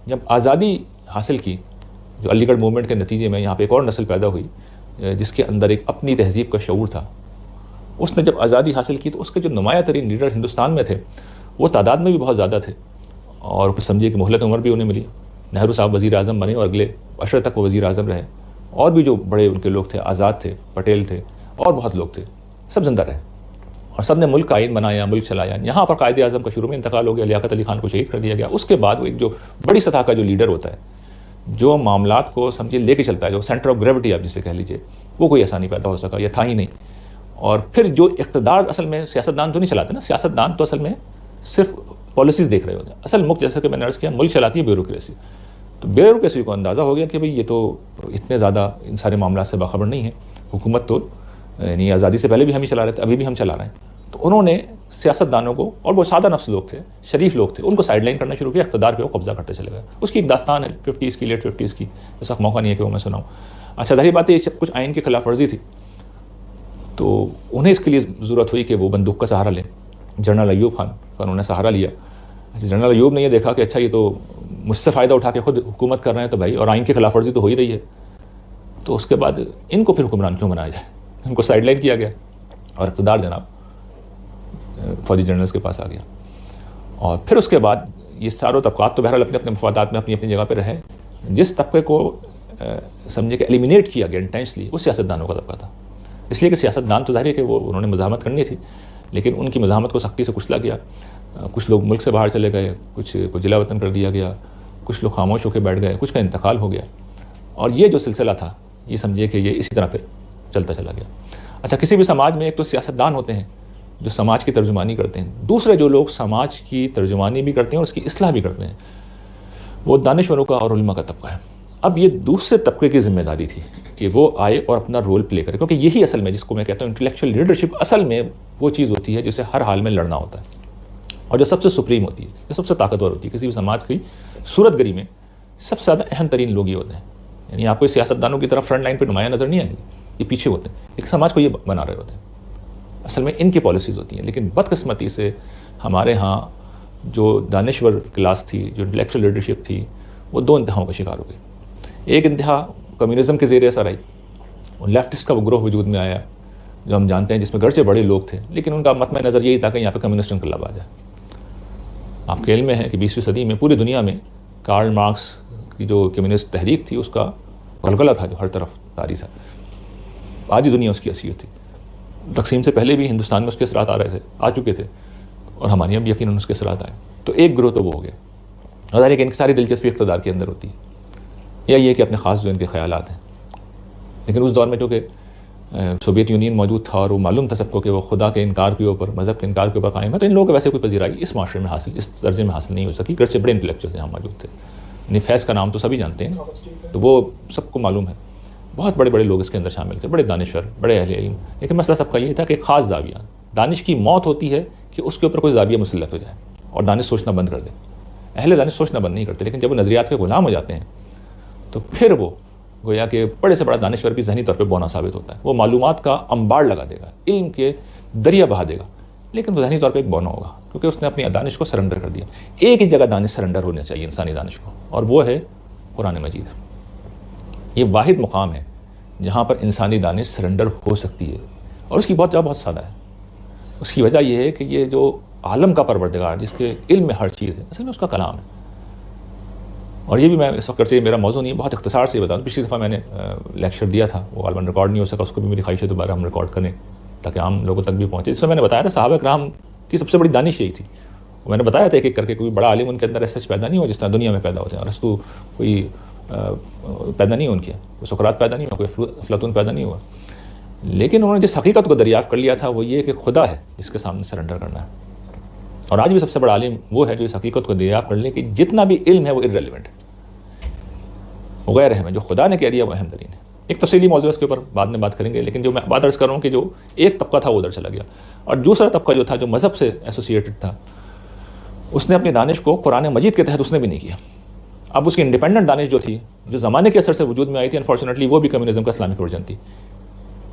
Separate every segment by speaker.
Speaker 1: جب آزادی حاصل کی، جو علی گڑھ موومنٹ کے نتیجے میں یہاں پہ ایک اور نسل پیدا ہوئی جس کے اندر ایک اپنی تہذیب کا شعور تھا، اس نے جب آزادی حاصل کی تو اس کے جو نمایاں ترین لیڈر ہندوستان میں تھے وہ تعداد میں بھی بہت زیادہ تھے، اور کچھ سمجھیے کہ مہلت عمر بھی انہیں ملی، نہرو صاحب وزیر اعظم بنے اور اگلے عشرے تک وہ وزیر اعظم رہے، اور بھی جو بڑے ان کے لوگ تھے، آزاد تھے، پٹیل تھے، اور بہت لوگ تھے، سب زندہ رہے اور سب نے ملک کا آئین بنایا، ملک چلایا۔ یہاں پر قائد اعظم کا شروع میں انتقال ہو گیا، لیاقت علی خان کو شہید کر دیا گیا۔ اس کے بعد وہ ایک جو بڑی سطح کا جو لیڈر ہوتا ہے، جو معاملات کو سمجھے لے کے چلتا ہے، جو سینٹر آف گریوٹی آپ جسے کہہ لیجیے، وہ کوئی ایسا نہیں پیدا ہو سکا، یہ تھا ہی نہیں۔ اور پھر جو اقتدار اصل میں سیاستدان تو نہیں چلاتے نا، سیاستدان تو اصل میں صرف پالیسیز دیکھ رہے ہوتے ہیں، اصل ملک جیسے کہ میں نے عرض کیا ملک چلاتی ہے بیوروکریسی۔ تو بیوروکریسی کو اندازہ ہو گیا کہ بھئی یہ تو اتنے زیادہ ان سارے معاملات سے باخبر نہیں ہے، حکومت تو یعنی آزادی سے پہلے بھی ہم ہی چلا رہے تھے، ابھی بھی ہم چلا رہے ہیں۔ تو انہوں نے سیاستدانوں کو، اور وہ سادہ نفس لوگ تھے، شریف لوگ تھے، ان کو سائڈ لائن کرنا شروع کیا، اقتدار پہ وہ قبضہ کرتے چلے گئے۔ اس کی ایک داستان ہے 50s کی، لیٹ 50s کی، اس وقت موقع نہیں ہے کہ وہ میں سناؤں۔ اچھا ظاہر بات ہے یہ سب کچھ آئین کی خلاف ورزی تھی، تو انہیں اس کے لیے ضرورت ہوئی کہ وہ بندوق کا سہارا لیں۔ جنرل ایوب خان کا انہوں نے سہارا لیا۔ اچھا جنرل ایوب نے یہ دیکھا کہ اچھا یہ تو مجھ سے فائدہ اٹھا کے خود حکومت کر رہے ہیں تو بھائی، اور آئین کی خلاف ورزی تو ہو ہی رہی ہے، تو اس کے بعد ان کو پھر حکمران کیوں بنایا جائے، ان کو سائڈ لائن کیا گیا اور اقتدار جناب فوجی جنرلز کے پاس آ گیا۔ اور پھر اس کے بعد یہ چاروں طبقات تو بہرحال اپنے اپنے مفادات میں اپنی اپنی جگہ پہ رہے۔ جس طبقے کو سمجھے کہ ایلیمینیٹ کیا گیا انٹینسلی، وہ سیاستدانوں کا طبقہ تھا، اس لیے کہ سیاستدان تو ظاہر ہے کہ وہ انہوں نے مزاحمت کرنی تھی، لیکن ان کی مزاحمت کو سختی سے کچلا گیا۔ کچھ لوگ ملک سے باہر چلے گئے، کچھ کو جلا وطن کر دیا گیا، کچھ لوگ خاموش ہو کے بیٹھ گئے، کچھ کا انتقال ہو گیا، اور یہ جو سلسلہ تھا یہ سمجھے کہ یہ اسی طرح پھر چلتا چلا گیا۔ اچھا کسی بھی سماج میں ایک تو سیاستدان ہوتے ہیں جو سماج کی ترجمانی کرتے ہیں، دوسرے جو لوگ سماج کی ترجمانی بھی کرتے ہیں اور اس کی اصلاح بھی کرتے ہیں، وہ دانشوروں کا اور علماء کا طبقہ ہے۔ اب یہ دوسرے طبقے کی ذمہ داری تھی کہ وہ آئے اور اپنا رول پلے کرے، کیونکہ یہی اصل میں جس کو میں کہتا ہوں انٹلیکچوئل لیڈرشپ، اصل میں وہ چیز ہوتی ہے جسے ہر حال میں لڑنا ہوتا ہے، اور جو سب سے سپریم ہوتی ہے، جو سب سے طاقتور ہوتی ہے کسی بھی سماج کی صورت گری میں، سب سے زیادہ اہم ترین لوگ یہ ہوتے ہیں۔ یعنی آپ کو سیاستدانوں کی طرف فرنٹ لائن پہ نمایاں نظر نہیں آئیں گے، یہ پیچھے ہوتے ہیں، ایک سماج کو یہ بنا رہے ہوتے ہیں، اصل میں ان کی پالیسیز ہوتی ہیں۔ لیکن بدقسمتی سے ہمارے ہاں جو دانشور کلاس تھی، جو انٹلیکچوئل لیڈرشپ تھی، وہ دو انتہاؤں کا شکار ہو گئی۔ ایک انتہا کمیونزم کے زیر اثر آئی، لیفٹسٹ کا وہ گروہ وجود میں آیا جو ہم جانتے ہیں، جس میں گرچہ بڑے لوگ تھے لیکن ان کا مطمع نظر یہی تھا کہ یہاں پہ کمیونسٹ انقلاب آ جائے۔ آپ کے علم میں ہے کہ 20ویں صدی میں پوری دنیا میں کارل مارکس کی جو کمیونسٹ تحریک تھی اس کا غلغلہ تھا جو ہر طرف طاری تھا، آدھی دنیا اس کی اسیر تھی۔ تقسیم سے پہلے بھی ہندوستان میں اس کے اثرات آ چکے تھے، اور ہمارے یہاں بھی یقیناً اس کے اثرات آئے۔ تو ایک گروہ تو وہ ہو گیا، اور ظاہر ہے کہ ان کی ساری دلچسپی اقتدار کے اندر ہوتی ہے، یا یہ کہ اپنے خاص جو ان کے خیالات ہیں۔ لیکن اس دور میں جو کہ سوویت یونین موجود تھا اور وہ معلوم تھا سب کو کہ وہ خدا کے انکار کے اوپر، مذہب کے انکار کے اوپر قائم ہے، تو ان لوگوں کو ویسے کوئی پذیرائی اس معاشرے میں حاصل، اس درجے میں حاصل نہیں ہو سکی، گرچہ بڑے انٹلیکچوئلز یہاں موجود تھے۔ یعنی فیض کا نام تو سبھی جانتے ہیں، تو وہ سب کو معلوم ہے، بہت بڑے بڑے لوگ اس کے اندر شامل تھے، بڑے دانشور، بڑے اہل علم۔ لیکن مسئلہ سب کا یہ تھا کہ ایک خاص زاویہ، دانش کی موت ہوتی ہے کہ اس کے اوپر کوئی زاویہ مسلط ہو جائے اور دانش سوچنا بند کر دے۔ اہل دانش سوچنا بند نہیں کرتے، لیکن جب وہ نظریات کے غلام ہو جاتے ہیں تو پھر وہ گویا کہ بڑے سے بڑا دانشور بھی ذہنی طور پہ بونا ثابت ہوتا ہے۔ وہ معلومات کا انبار لگا دے گا، علم کے دریا بہا دے گا، لیکن وہ ذہنی طور پہ ایک بونا ہوگا، کیونکہ اس نے اپنی دانش کو سرنڈر کر دیا۔ ایک ہی جگہ دانش سرنڈر ہونا چاہیے انسانی دانش کو، اور وہ ہے قرآن مجید۔ یہ واحد مقام ہے جہاں پر انسانی دانش سرنڈر ہو سکتی ہے، اور اس کی بہت بہت سادہ ہے۔ اس کی وجہ یہ ہے کہ یہ جو عالم کا پروردگار جس کے علم میں ہر چیز ہے، اصل میں اس کا کلام ہے۔ اور یہ بھی میں اس وقت سے میرا موضوع نہیں ہے، بہت اختصار سے بتا دوں، پچھلی دفعہ میں نے لیکچر دیا تھا، وہ غالباً ریکارڈ نہیں ہو سکا، اس کو بھی میری خواہش ہے دوبارہ ہم ریکارڈ کریں تاکہ عام لوگوں تک بھی پہنچے۔ اس میں نے بتایا تھا صحابہ کرام کی سب سے بڑی دانش یہی تھی، میں نے بتایا تھا ایک ایک کر کے کوئی بڑا عالم ان کے اندر ایسا پیدا نہیں ہوا جس طرح دنیا میں پیدا ہوتے ہیں۔ ارسطو کوئی پیدا نہیں ہوا ان کے، کوئی سقراط پیدا نہیں ہوا، کوئی افلاطون پیدا نہیں ہوا، لیکن انہوں نے جس حقیقت کو دریافت کر لیا تھا وہ یہ کہ خدا ہے جس کے سامنے سرنڈر کرنا ہے۔ اور آج بھی سب سے بڑا عالم وہ ہے جو اس حقیقت کو دریافت کر لے کہ جتنا بھی علم ہے وہ ارریلیونٹ ہے، وہ غیر اہم ہے، جو خدا نے کہہ دیا وہ اہم ترین ہے۔ ایک تفصیلی موضوع اس کے اوپر بعد میں بات کریں گے، لیکن جو میں بات عرض کر رہا ہوں کہ جو ایک طبقہ تھا وہ ادھر چلا گیا، اور دوسرا طبقہ جو تھا جو مذہب سے ایسوسیٹڈ تھا، اس نے اپنی دانش کو قرآن مجید کے تحت اس نے بھی نہیں کیا۔ اب اس کی انڈیپینڈنٹ دانش جو تھی، جو زمانے کے اثر سے وجود میں آئی تھی، انفارچونیٹلی وہ بھی کمیونزم کا اسلامک ورژن تھی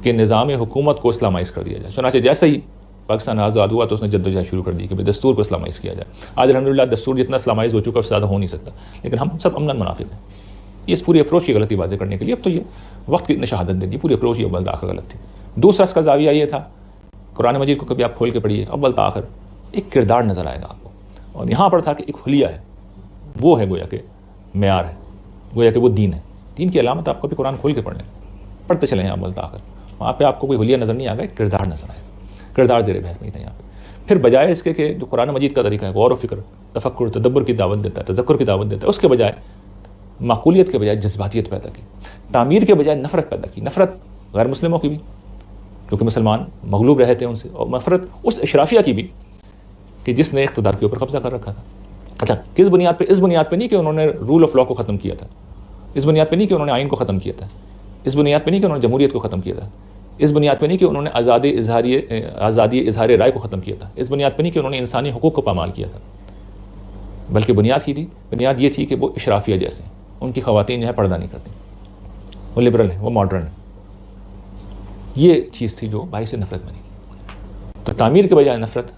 Speaker 1: کہ نظام حکومت کو اسلامائز کر دیا جائے۔ چنانچہ جیسے ہی پاکستان آزاد ہوا تو اس نے جدوجہد شروع کر دی کہ دستور کو اسلامائز کیا جائے. آج الحمدللہ دستور جتنا اسلامائز ہو چکا اس سے زیادہ ہو نہیں سکتا, لیکن ہم سب امن منافق ہیں. اس پوری اپروچ کی غلطی واضح کرنے کے لیے اب تو یہ وقت کی شہادت دے دی, پوری اپروچ یہ اول آخر غلط تھی. دوسرا اس کا زاویہ یہ تھا, قرآن مجید کو کبھی آپ کھول کے پڑھیے, اول تا آخر ایک کردار نظر آئے گا آپ کو, اور یہاں پر تھا کہ ایک حلیہ ہے, وہ ہے گویا کہ معیار ہے, گویا کہ وہ دین ہے. دین کی علامت آپ کبھی قرآن کھول کے پڑھ لیں, پڑھتے چلیں اول تا آخر, وہاں پہ آپ کو کوئی حلیہ نظر نہیں آ گا, ایک کردار نظر آئے گا. کردار زیر بحث نہیں تھا یہاں پہ. پھر بجائے اس کے کہ جو قرآن مجید کا طریقہ ہے غور و فکر, تفکر, تدبر کی دعوت دیتا ہے, تذکر کی دعوت دیتا ہے, اس کے بجائے معقولیت کے بجائے جذباتیت پیدا کی, تعمیر کے بجائے نفرت پیدا کی. نفرت غیر مسلموں کی بھی کیونکہ مسلمان مغلوب رہے تھے ان سے, اور نفرت اس اشرافیہ کی بھی کہ جس نے اقتدار کے اوپر قبضہ کر رکھا تھا. اچھا, کس بنیاد پہ؟ اس بنیاد پہ نہیں کہ انہوں نے رول آف لا کو ختم کیا تھا, اس بنیاد پہ نہیں کہ انہوں نے آئین کو ختم کیا تھا, اس بنیاد پہ نہیں کہ انہوں نے جمہوریت کو ختم کیا تھا, اس بنیاد پہ نہیں کہ انہوں نے آزادی اظہار رائے کو ختم کیا تھا, اس بنیاد پہ نہیں کہ انہوں نے انسانی حقوق کو پامال کیا تھا, بلکہ بنیاد یہ تھی کہ وہ اشرافیہ جیسے ہیں, ان کی خواتین جو ہے پردہ نہیں کرتی, وہ لبرل ہیں, وہ ماڈرن ہیں. یہ چیز تھی جو باعث نفرت بنی. تو تعمیر کے بجائے نفرت,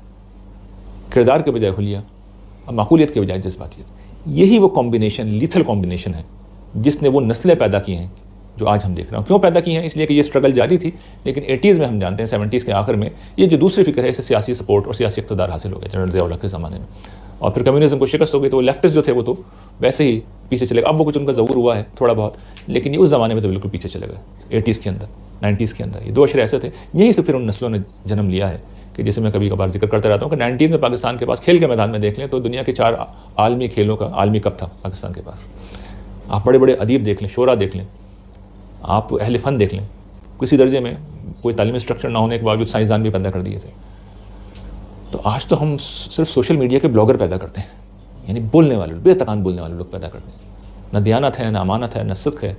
Speaker 1: کردار کے بجائے حلیہ, اور معقولیت کے بجائے جذباتیت, یہی وہ کمبینیشن, لیتھل کمبینیشن ہے جس نے وہ نسلیں پیدا کی ہیں جو آج ہم دیکھ رہے ہیں. کیوں پیدا کی ہیں؟ اس لیے کہ یہ اسٹرگل جاری تھی, لیکن 80s میں ہم جانتے ہیں, 70s کے آخر میں یہ جو دوسری فکر ہے اسے سیاسی سپورٹ اور سیاسی اقتدار حاصل ہو گیا جنرل ضیاء الحق کے زمانے میں, اور پھر کمیونزم کو شکست ہو گئی تو وہ لیفٹسٹ جو تھے وہ تو ویسے ہی پیچھے چلے گئے. اب وہ کچھ ان کا ظہور ہوا ہے تھوڑا بہت, لیکن یہ اس زمانے میں تو بالکل پیچھے چلے گئے. 80s کے اندر, 90s کے اندر یہ دو اشرے ایسے تھے, یہیں سے پھر ان نسلوں نے جنم لیا ہے کہ جیسے میں کبھی کبھار ذکر کرتا رہتا ہوں کہ 90s میں پاکستان کے پاس کھیل کے میدان میں دیکھ لیں تو دنیا کے 4 عالمی کھیلوں کا عالمی کپ تھا پاکستان کے پاس. آپ بڑے بڑے ادیب دیکھ لیں, شعرا دیکھ لیں, آپ اہل فن دیکھ لیں, کسی درجے میں کوئی تعلیمی اسٹرکچر نہ ہونے کے باوجود سائنسدان بھی پیدا کر دیے تھے. تو آج تو ہم صرف سوشل میڈیا کے بلاگر پیدا کرتے ہیں, یعنی بولنے والے, بے تکان بولنے والے لوگ پیدا کرتے ہیں. نہ دیانت ہے, نہ امانت ہے, نہ صدق ہے.